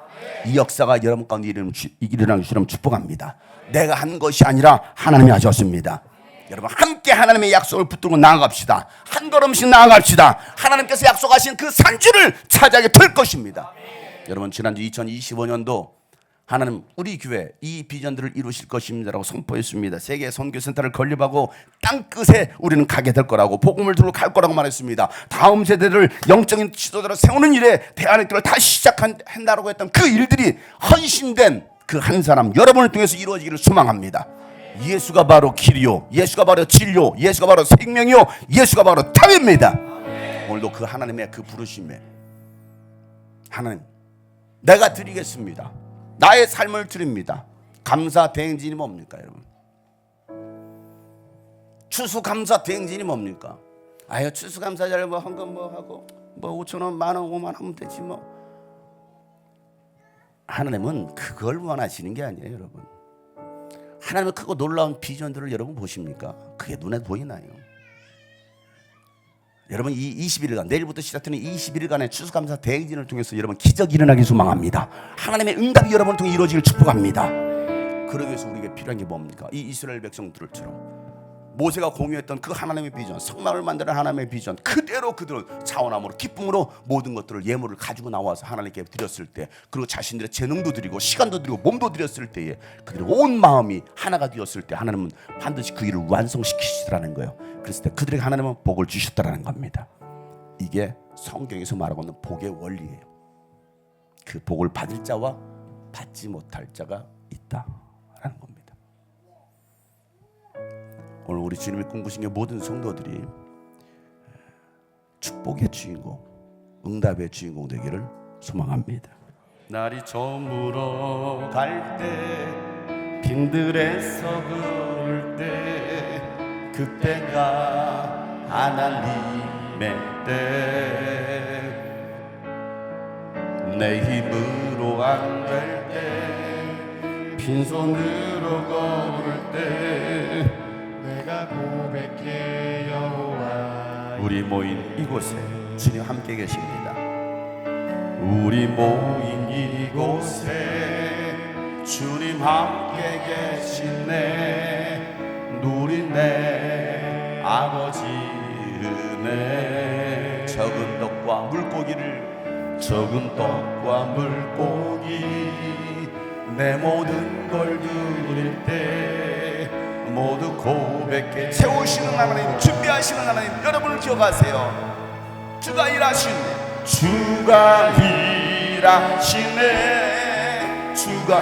이 역사가 여러분 가운데 일어나기 주시면 축복합니다. 내가 한 것이 아니라 하나님이 하셨습니다. 여러분 함께 하나님의 약속을 붙들고 나아갑시다. 한 걸음씩 나아갑시다. 하나님께서 약속하신 그 산지를 차지하게 될 것입니다. 여러분 지난주 2025년도 하나님 우리 교회 이 비전들을 이루실 것입니다라고 선포했습니다. 세계 선교센터를 건립하고 땅끝에 우리는 가게 될 거라고, 복음을 들고 갈 거라고 말했습니다. 다음 세대를 영적인 지도자로 세우는 일에 대안의 길을 다시 시작한다라고 했던 그 일들이 헌신된 그 한 사람 여러분을 통해서 이루어지기를 소망합니다. 예수가 바로 길이요, 예수가 바로 진리요, 예수가 바로 생명이요, 예수가 바로 답입니다. 오늘도 그 하나님의 그 부르심에 하나님 내가 드리겠습니다. 나의 삶을 드립니다. 감사 대행진이 뭡니까 여러분? 추수감사 대행진이 뭡니까? 아유 추수감사절 뭐 헌금 뭐 하고 뭐 5,000원 만원 5만 하면 되지 뭐. 하나님은 그걸 원하시는 게 아니에요 여러분. 하나님의 크고 놀라운 비전들을 여러분 보십니까? 그게 눈에 보이나요? 여러분 이 21일간 내일부터 시작되는 21일간의 추수감사 대행진을 통해서 여러분 기적이 일어나길 소망합니다. 하나님의 응답이 여러분을 통해 이루어지길 축복합니다. 그러기 위해서 우리에게 필요한 게 뭡니까? 이 이스라엘 백성들처럼 모세가 공유했던 그 하나님의 비전, 성막을 만드는 하나님의 비전 그대로 그들을 차원함으로 기쁨으로 모든 것들을 예물을 가지고 나와서 하나님께 드렸을 때, 그리고 자신들의 재능도 드리고 시간도 드리고 몸도 드렸을 때에 그들의 온 마음이 하나가 되었을 때 하나님은 반드시 그 일을 완성시키시더라는 거예요. 그랬을 때 그들에게 하나님은 복을 주셨다라는 겁니다. 이게 성경에서 말하고 있는 복의 원리예요. 그 복을 받을 자와 받지 못할 자가 있다라는 겁니다. 오늘 우리 주님이 꿈꾸신 게 모든 성도들이 축복의 주인공, 응답의 주인공 되기를 소망합니다. 날이 저물어 갈 때, 빈들에서 그을 때, 그때가 하나님의 때, 내 힘으로 안 될 때, 빈손으로 걸을 때, 내가 고백해 여호와. 우리 모인 이곳에 주님 함께 계십니다. 우리 모인 이곳에 주님 함께 계시네. 누리네 아버지 은혜. 적은 떡과 물고기를, 적은 떡과 물고기 내 모든 걸 드릴 때 모두 고백해. 채우시는 하나님, 준비하시는 하나님, 여러분을 기억하세요. 주가 일하시네, 주가 일하시네, 주가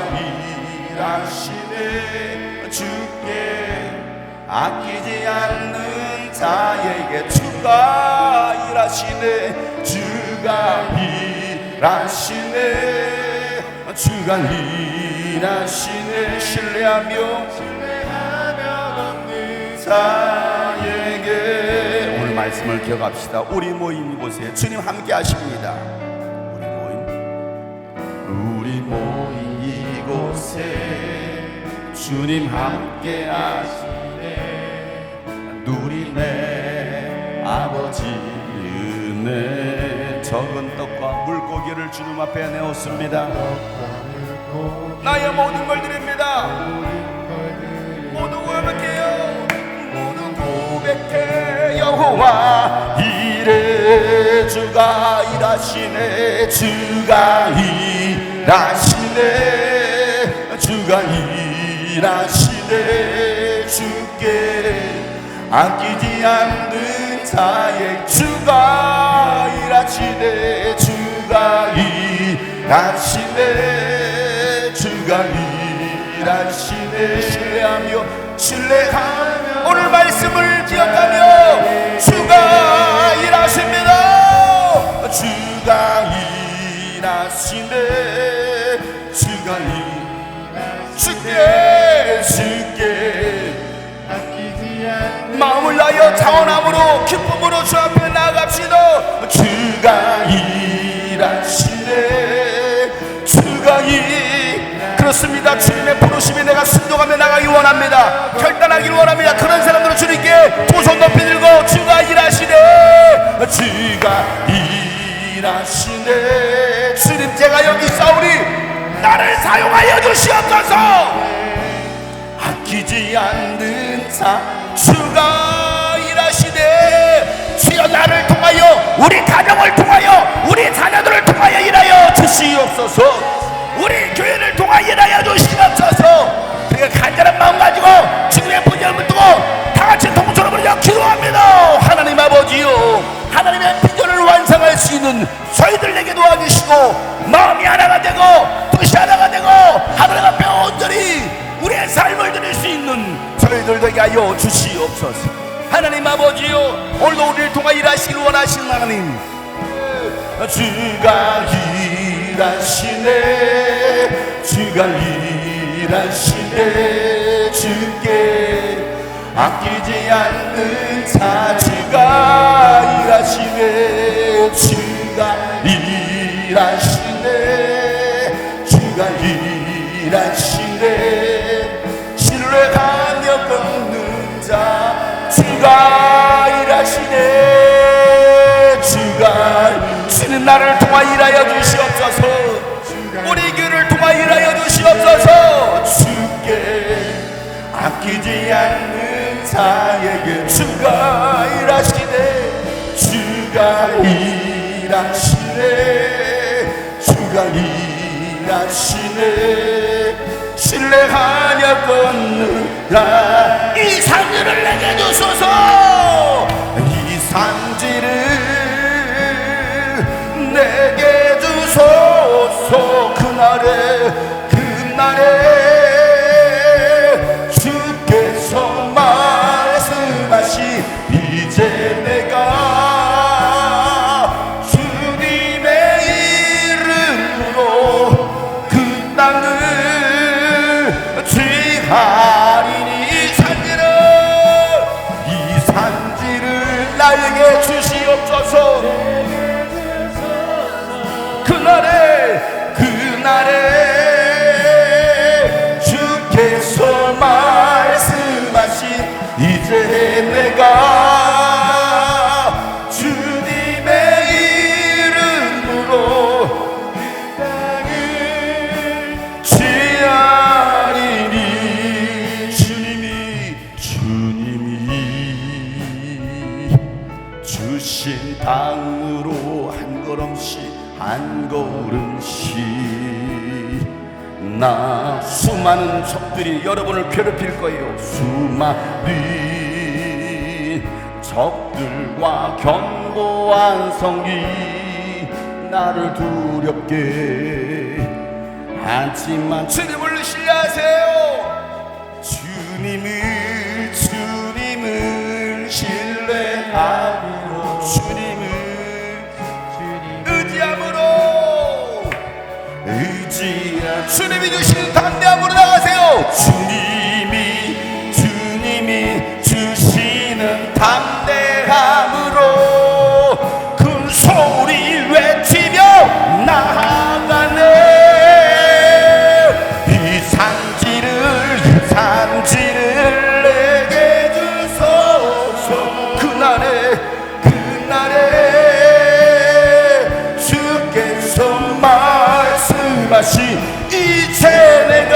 일하시네. 주께 아끼지 않는 자에게 주가 일하시네, 주가 일하시네, 주가 일하시네. 신뢰하며 자에게. 오늘 말씀을 기억합시다. 우리 모인 이곳에 주님 함께 하십니다. 우리 모인 이곳에 주님 함께 하시네. 누리네 아버지 은혜. 적은 떡과 물고기를 주님 앞에 내었습니다. 나의 모든 걸 드립니다. 모두 고백해요. 모두 고백해. 여호와 이래. 주가 일하시네, 주가 일하시네, 주가 일하시네. 주께 아끼지 않는 자의 주가 일하시네, 주가 일하시네, 주가 일하시네. 신뢰하며 오늘 말씀을 기억하며 주가 일하십니다. 주께 아끼지 않는 마음을 다하여 자원함으로 기쁨으로 주 앞에 나아갑시다. 주가 일하시네. 주가 그렇습니다. 주님의 부르심에 내가 순종하며 나가기 원합니다. 결단하기를 원합니다. 그런 사람들은 주님께 두 손 높이 들고 주가 일하시네. 주가 일하시네. 주님, 제가 여기 있사오니 나를 사용하여 주시옵소서. 아끼지 않는 자 주가 일하시네. 주여, 나를 통하여, 우리 가정을 통하여, 우리 자녀들을 통하여 일하여 주시옵소서. 우리 교회를 통하여 일하여 주시옵소서. 우리가 간절한 마음 가지고 주님의 분열을 두고 다같이 통솔을 부르며 기도합니다. 하나님 아버지요, 하나님의 비전을 완성할 수 있는 저희들에게 도와주시고 마음이 하나가 되고 뜻이 하나가 되고 하나님 앞에 온전히 우리의 삶을 드릴 수 있는 저희들 되게 하여 주시옵소서. 하나님 아버지요, 오늘도 우리를 통하여 일하시길 원하시는 하나님, 주가 일하시네. 주가 일하시네. 주께 아끼지 않는 자 주가 일하시네. 주가 일하시네. 주가 일하시네. 신뢰하며 걷는 자 주가 일하시네. 주님, 나를 통하여 일하여 주시옵소서. 우리 교회를 통하여 일하여 주시옵소서. 주께 아끼지 않는 자에게 주가 일하시네. 주가 일하시네. 주가 일하시네. 신뢰하며 걷는다. 이 산지를 내게 주소서. 이 산지를 내게 주소서. 그날에 주께서 말씀하시 이제 내가 주님의 이름으로 그 땅을 취하리니 이 산지를 나에게 주시옵소서. 그날에 주께서 말씀하신 이제 내가 주님의 이름으로 그 땅을 취하리니 주님이 주신 땅으로 한 걸음씩 나 수많은 적들이 여러분을 괴롭힐 거예요. 수많은 적들과 견고한 성이 나를 두렵게 하지만 주님을 신뢰하세요. 주님을 신뢰하고 주님을 주님이 주신 담대함으로 나가세요. 주님이 주시는 담대함으로 큰 소리 외치며 나아가네. 이 산지를 내게 주소서. 그날에 주께서 말씀하시 이제 내가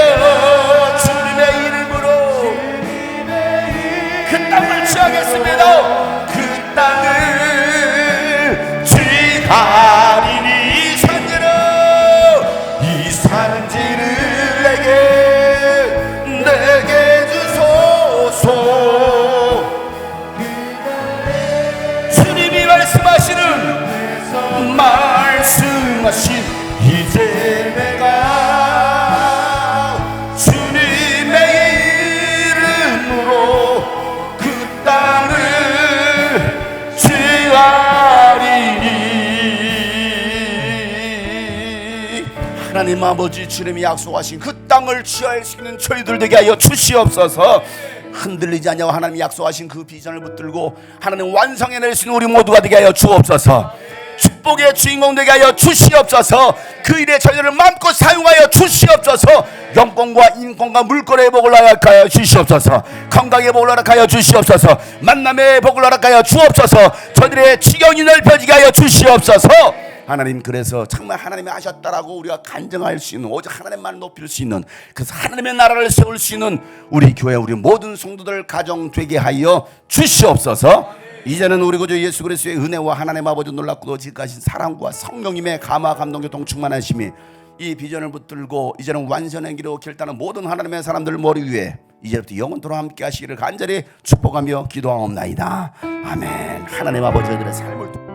주님의 이름으로 그 땅을 취하겠습니다. 그 땅을 취하리니 이 산지를 내게 주소서. 주님이 말씀하신 이제 내가 주님의 이름으로 그 땅을 취하리니 하나님 하나님 아버지 주님이 약속하신 그 땅을 취할 수 있는 저희들 되게 하여 주시옵소서. 흔들리지 않냐고 하나님 약속하신 그 비전을 붙들고 하나님 완성해낼 수 있는 우리 모두가 되게 하여 주옵소서. 축복의 주인공 되게 하여 주시옵소서. 그 일에 저희들을 마음껏 사용하여 주시옵소서. 영권과 인권과 물권의 복을 허락하여 주시옵소서. 건강의 복을 허락하여 주시옵소서. 만남의 복을 허락하여 주옵소서. 저희들의 지경이 넓혀지게 하여 주시옵소서. 하나님, 그래서 정말 하나님이 하셨다라고 우리가 간증할 수 있는, 오직 하나님만 높일 수 있는, 그래서 하나님의 나라를 세울 수 있는 우리 교회, 우리 모든 성도들 가정 되게 하여 주시옵소서. 이제는 우리 구주 예수 그리스도의 은혜와 하나님 아버지 놀랍고도 지극하신 사랑과 성령님의 감화 감동 교통 충만하심이 이 비전을 붙들고 이제는 완전의 길로 결단하는 모든 하나님의 사람들 머리 위에 이제부터 영원토록 함께 하시기를 간절히 축복하며 기도하옵나이다. 아멘. 하나님 아버지, 저희들의 삶을